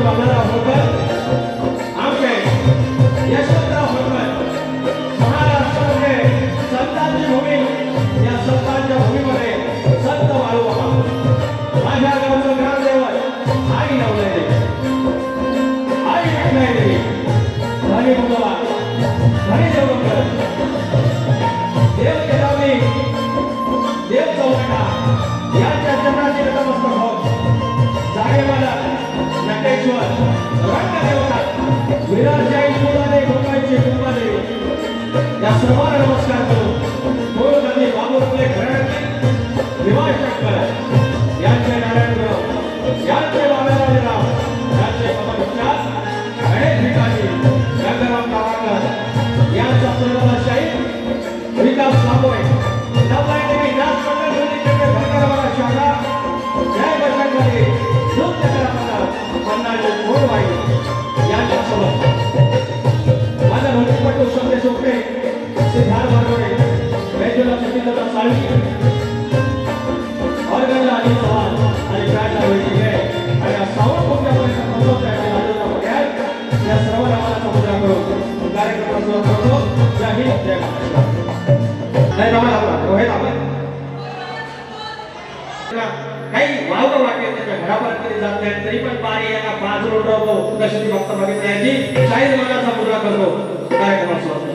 बाबूराव होळकर आमचे यशवंतराव होळकर महाराष्ट्रामध्ये संतांची भूमी या संतांच्या भूमीमध्ये संत वाळूबाबा माझ्या गावचं ग्रामदैवत आई नवलेली आई विठ्ठलादेवी धनी मुलवा धनी देवकर देव केदावली देव चौघटा यांच्या चरणाची नतमस्तक होत जागेवाला नटेश्वर रंगदेवता विराजशाही फुलाने गोपाळची कुंभादेवी या सर्वांना नमस्कार करून मूळ नदी बाबूरावले घराण्यातले विवाह शंकर यांचे नारायणराव यांचे बाबाराव यांचे कमलचार गणेश भिकाजी रंगराम कावाकर यांचा पूर्णशाही विकास साबोळे नवलाईदेवी नाच मंडळ समितीचे भंडारवाडा शाखा जय बजरंगबली नृत्य कलाकार पन्नाजी मोडवाई यांच्यासोबत माझा भक्तिपटू संदेश ओपे सिद्धार्थ बारवडे वैद्यनाथ सतीदादा साळवी ऑर्गनला अनिल चव्हाण आणि प्राचा वैदिक आणि या सावळ कोट्यापर्यंत पोहोचवत आहे राजेंद्र पटेल या सर्व नावाला समुद्रा करून कार्यक्रम सुरू करतो. जय हिंद जय महाराष्ट्र. नाही नमस्कार रोहित आपण काही वाव वाटेल त्याच्या घरापर्यंत तरी जात नाही तरी पण पाणी याला बाजू उडवतो दशमी भक्त बघितल्याची शाहीर मनाचा मुद्रा करतो कार्यक्रम सुरू करतो.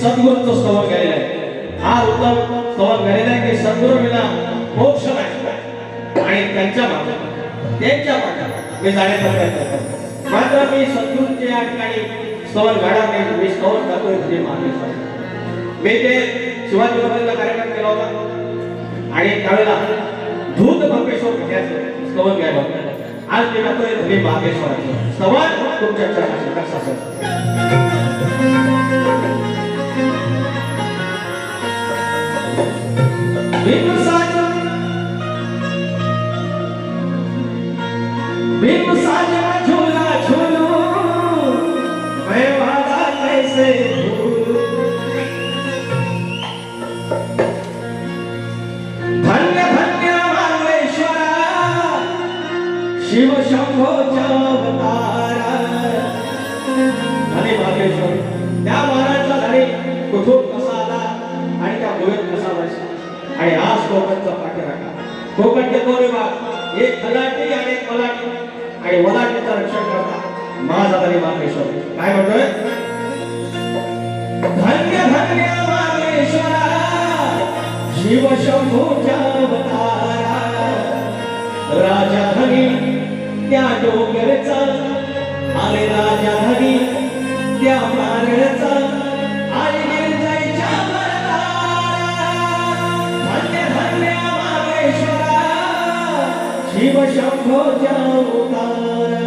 सद्गुरूंचं स्तवन केलेलं आहे. हा उत्तम स्तवन केलेलं आहे की सद्गुरू विना मोक्ष नाही आणि त्यांच्या पाठीत मी जाण्याचा प्रयत्न करतो. मात्र मी सद्गुरूंचे या ठिकाणी स्तवन घडत नाही. मी स्तवन करतोय म्हणजे मागे मी ते शिवाजी महाराजांचा कार्यक्रम केला होता आणि त्यावेळेला धूत बंपेश्वर घ्यायचं स्तवन घ्यायला होतं. आज मी करतोय धनी बागेश्वराचं स्तवन तुमच्या चरणाशी कसा भीम साजना झूला झूलू मैं वादा कैसे भूलूं. धन्य धन्य मार्गेश्वरा शिव शंभोचा अवतारा. धनी मार्गेश्वर त्या महाराजचा धनी कुठून कसा आला आणि त्या भुवेत कसा बसला आणि आज कोकणचा पाठीराखा. कोकणचे दोन विभाग एक खलाटी आणि एक मलाटी आणि वलाटीचं रक्षण करता माझा तरी मार्गेश्वर काय म्हणतोय. धन्य धन्य मार्गेश्वरा शिवशंभूच्या अवतारा राजा हरी त्या डोंगरचा आले राजा हरी त्या मारळचा आई गिरजाईच्या वरदारा धन्य धन्य माहेश्वरा शिवशंभूच्या अवतारा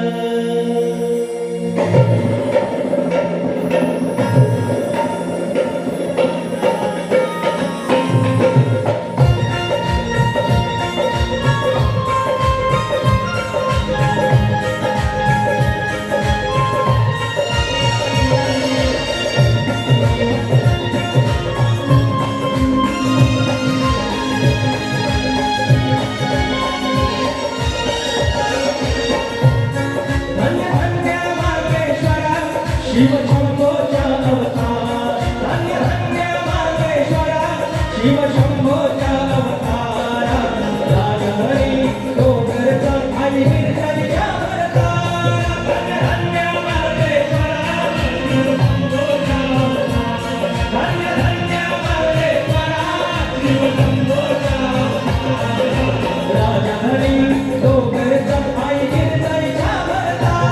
शिवशंभोच्या अवतार धन्य धन्य मार्गेश्वरा शिवशंभोच्या अवतार राजा हरी डोंगरचा आई गिरजाईच्या वरदारा धन्य धन्य मार्गेश्वरा शिवशंभोच्या अवतार धन्य धन्य मार्गेश्वरा शिवशंभोच्या अवतार राजा हरी डोंगरचा आई गिरजाईच्या वरदारा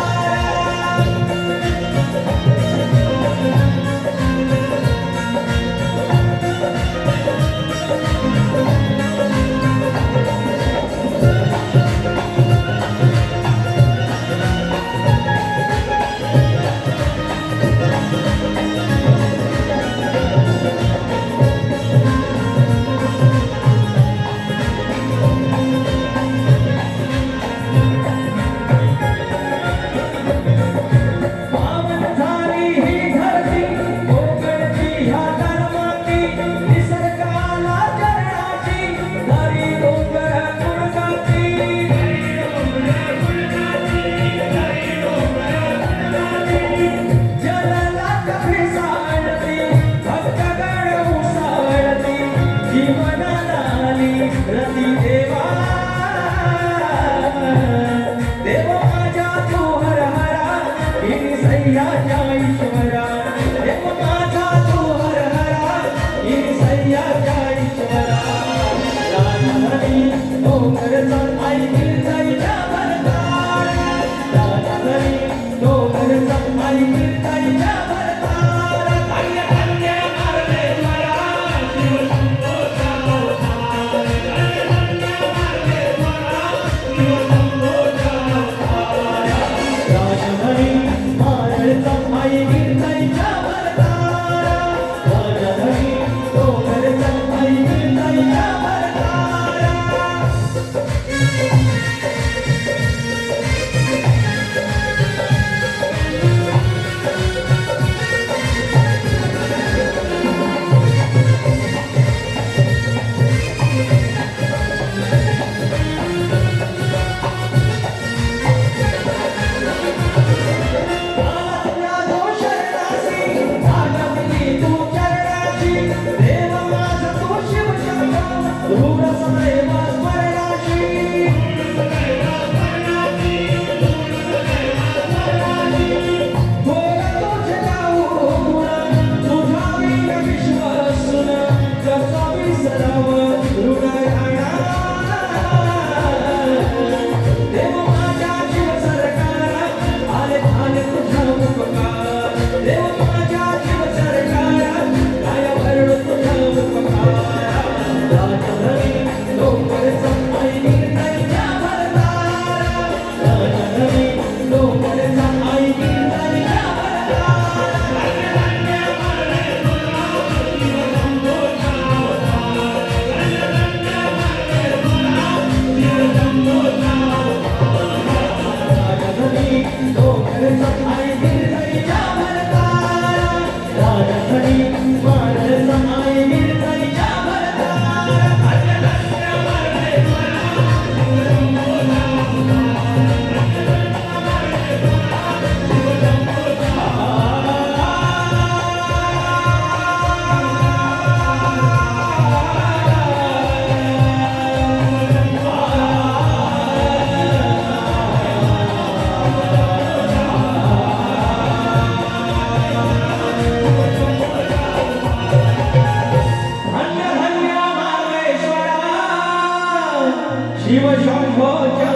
शिव शंभोच्या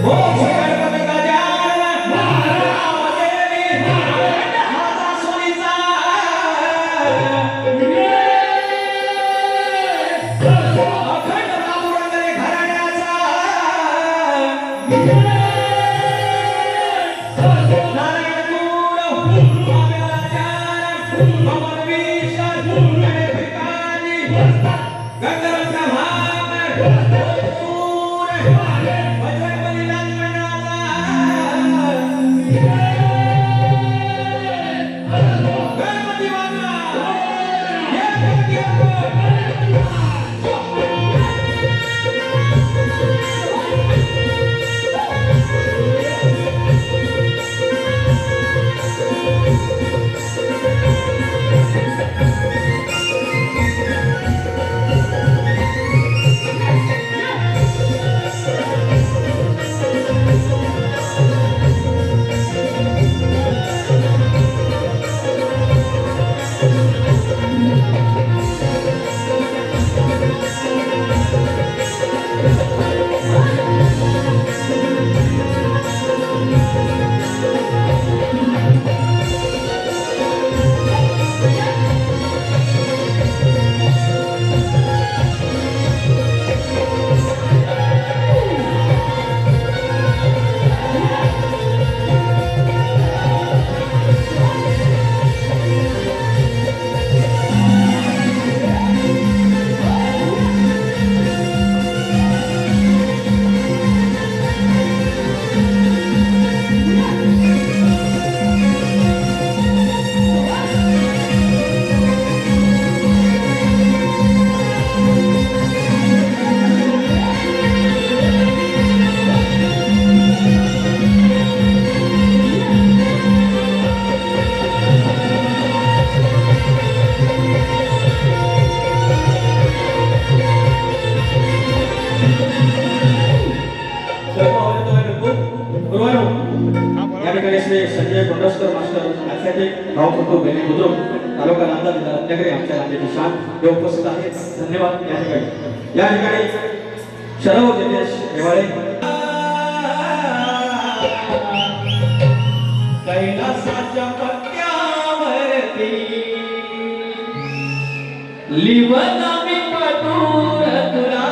मोक्ष गणपती गजानन महाराज माझा सोनीचा अखंड बाबुरंगले घराण्याचा नारायण गुरु आचार्य अमर विशाल गणपती गंगारत्न भाग सूर बजरंगबली लक्ष्मणाचा गणपती बाबा संजय बंडस्कर मास्टर ॲथलेटिक भावपूर्वक बेली बुद्रुक तालुका नांदा जिल्हा रत्नागिरी आमच्या राज्याची शान हे उपस्थित आहेत. धन्यवाद. या ठिकाणी शरव दिनेश हेवाळे कैलासाच्या पत्त्यावरती लिवना मी पटूर तुला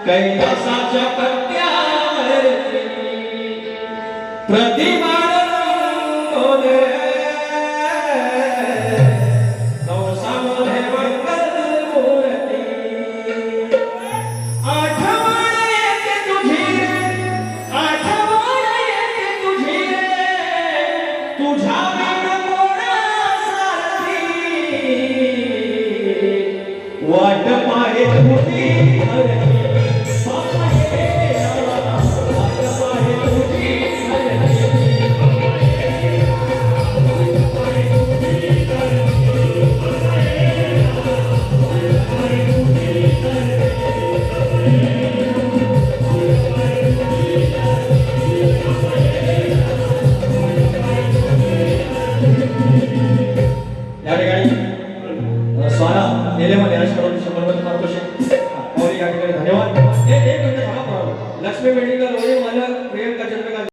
कैलासाच्या पत्त्यावरती प्रतिमा बोले नवसामध्ये मंगल मूर्ती आठवण येते तुझी आठवण येते तुझी तुझ्या बिन कोणासारखी वाट पाहे तुझी लक्ष्मी मेडिकल वरील मालक प्रियंका चंद्रकांत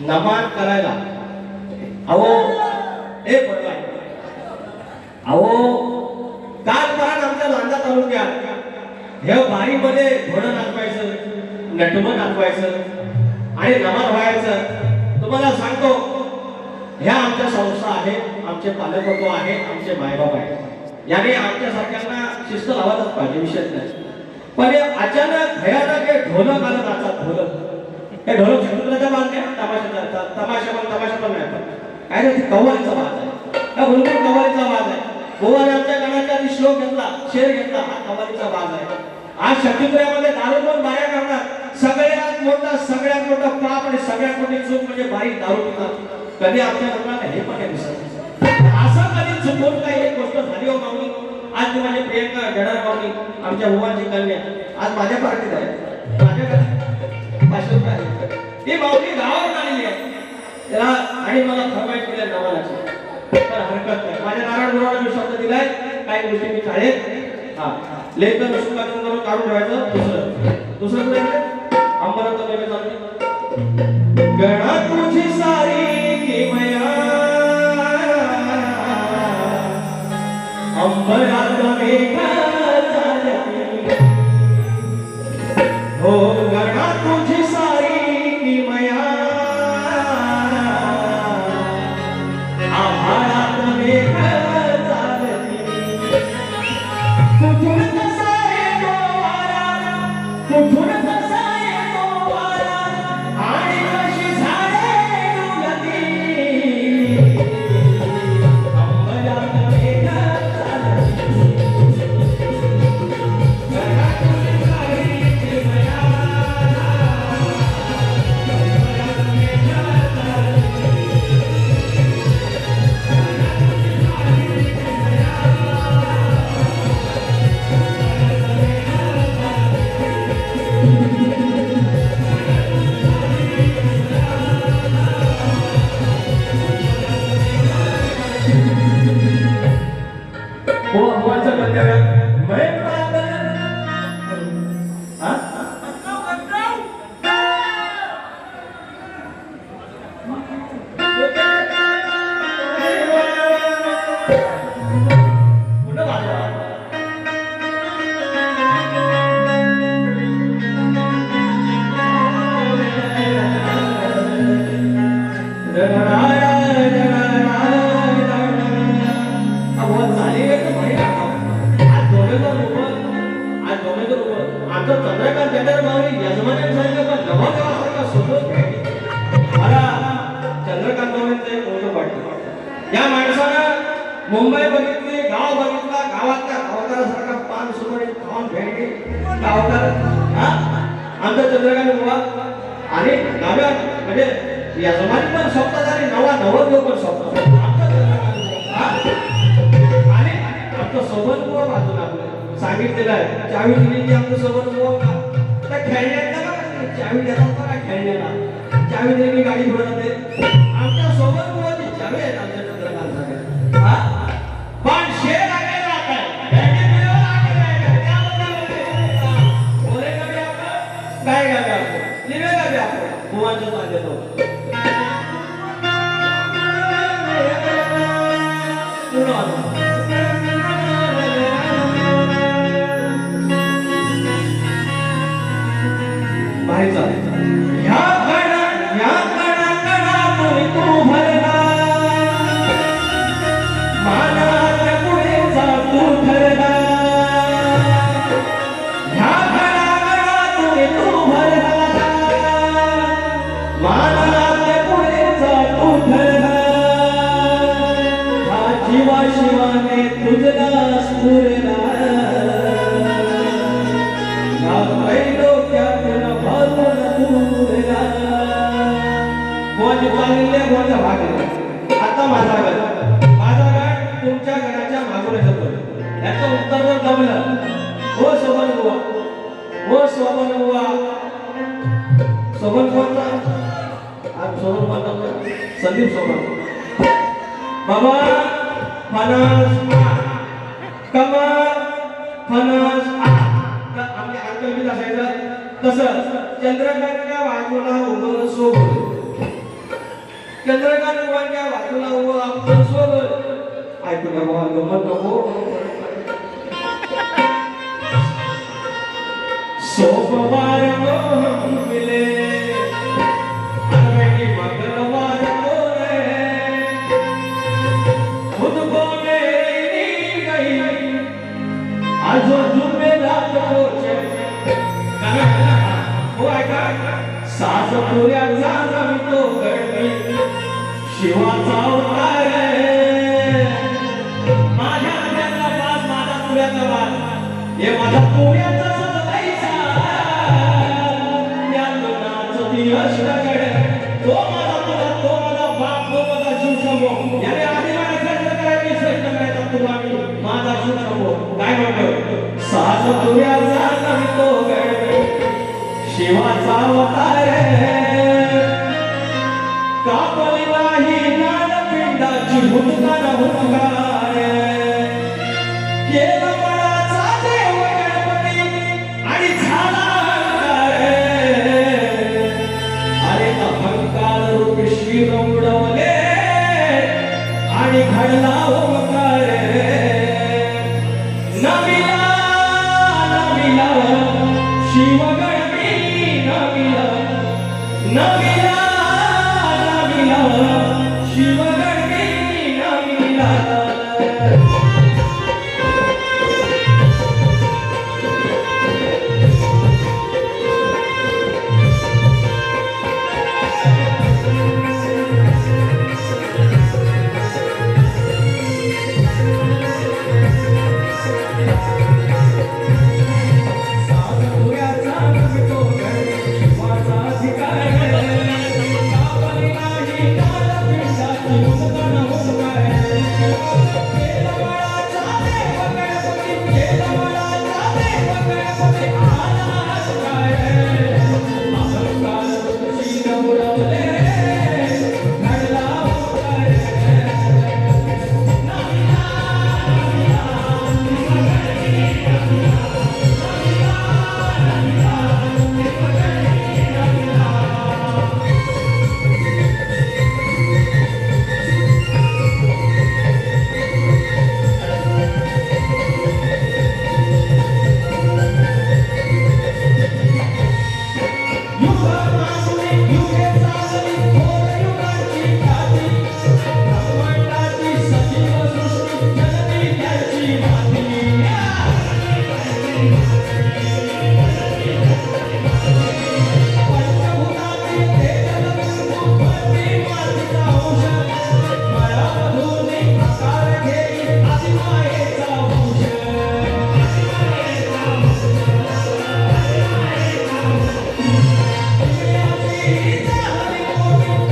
नमान करायला अहो हे पडला अहो काल परत आमच्या लांजा तालुक्यात हे बारीमध्ये घोडं नाचवायचं नटमं नाचवायचं आणि नमान व्हायचं. तुम्हाला सांगतो ह्या आमच्या संस्था आहेत, आमचे पालकत्व आहे, आमचे मायबाप आहेत. याने आमच्या सारख्यांना शिस्त लावायलाच पाहिजे, विषय नाही. पण अचानक भयानक हे ढोलक आलं नाचात. ढोलक हे ढोलक शत्रुघ्नाचा बाज नाही, तमाशा पण नाही. काय नाही, कव्वालीचा बाज आहे. हा भरपूर कव्वालीचा बाज आहे. गोवाने आमच्या गणाच्या आधी श्लोक घेतला, शेर घेतला, हा कव्वालीचा बाज आहे. आज शत्रुघ्नामध्ये दारू पण बाया करणार. सगळ्यात मोठा पाप आणि सगळ्यात मोठी चूक म्हणजे बारीक दारू पितात. कधी आमच्या लोकांना हे पण दिसत असं कधी चुकून काही एक गोष्ट झाली हो माऊली. आज माझी प्रियंका जडार माऊली आमच्या भुवाची कन्या आज माझ्या पार्टीत आहे. माझ्याकडे 500 रुपये आहेत. ती माऊली गावावरून आलेली आहे. त्याला आणि मला फरमाईश केल्या नवालाची तर हरकत नाही. माझ्या नारायण गुरुवाला मी शब्द दिलाय, काही गोष्टी मी टाळेल. हा लेखन सुखाचं करून काढून ठेवायचं. दुसरं कुठे अंबराचं लेखन चालू गणा तुझी सारी किमया अंबरात मेघ चालती हो गणा तुझी सारी किमया आभाळात मेघ चालती कुठून कसा येतो वारा कुठून कसा येतो वारा आणि कशी झाडे डुलती अंबरात मेघ चालती गणा तुझी सारी किमया अंबरात मेघ चालती वो आवाज़ बन गया मैं पागल हाँ उन्हें बात आता चंद्रकांत बेदर मावळी यजमान्यांसारखं पण नवा देवासारखा सोबत मला चंद्रकांत मावळीचं एक मोठं वाटतं. या माणसानं मुंबई बघितली, गाव बघितला, गावातल्या गावकऱ्यासारखा पान सुपारी खाऊन भेटली गावकर हा आमचा चंद्रकांत बुवा आणि नव्या म्हणजे यजमानी पण स्वप्नात आणि नवा नवरदेव पण स्वप्नात आमचा चंद्रकांत बुवा आणि आमचं सोबत बुवा बाजूला आपलं सांगितलेलं आहे. चावी दिलेली आमचं सोबत बुवा त्या खेळण्याला का चावी देतात बघा खेळण्याला चावी दिलेली गाडी पुढे जाते आमच्या सोबत बुवाची चावी आहे आमच्या चंद्रकांत हा पण शेर आगे जात आहे भेंडी मिळवून आगे जायचं त्याबद्दल बोले का बी आपण काय का बी आपण लिवे का बी आपण बुवांचं सांग देतो ह्या कणा तुम्ही तू भरला मानाच्या पुढे जा तू ठरला ह्या कणा तुम्ही तू भरला मानाच्या पुढे जा तू ठरला ह्या जीवा शिवाने तुझला स्फुरला आता माझा गट तुमच्या गणाच्या मागून येतो याचं उत्तर जर जमलं हो सोबन बुवा हो सोबन बुवा सोबन बुवाचा आज सोबन बुवा संदीप सोबन बाबा फणस कमा फणस आपले अंकल असायचं तसं चंद्रकांतच्या बाजूला उभं सोबत चंद्रकांत बुवांच्या बाजूला उभं आपलं सोबत ऐकून बुवा गमत नको सोमवार मिले अनवैनी मंगलवार रे खुद को मेरी गई आज जुमेरात होचे हो ऐका सास पुऱ्याचा जमतो गडमी शिवाचा अवतार माझ्या पुऱ्याचा वास माझा पुऱ्याचा वास हे माझा पुऱ्याचा सजवायचा या नाचती अष्टगड तो माझा तुला तो माझा बाप तो माझा शिवशंभो याने आधी मला श्रेष्ठ करायची श्रेष्ठ करायचा तुला मी माझा शिवशंभो काय म्हणतो सास पुऱ्याचा जमतो गडमी शिवाचा अवतार कापली नाही ज्ञानपिंडाची देवाची हुंदका हुंकार केला बळाचा देव गणपती आणि झाला अहंकार. अरे अहंकार रूपी शिव उडवले आणि घडला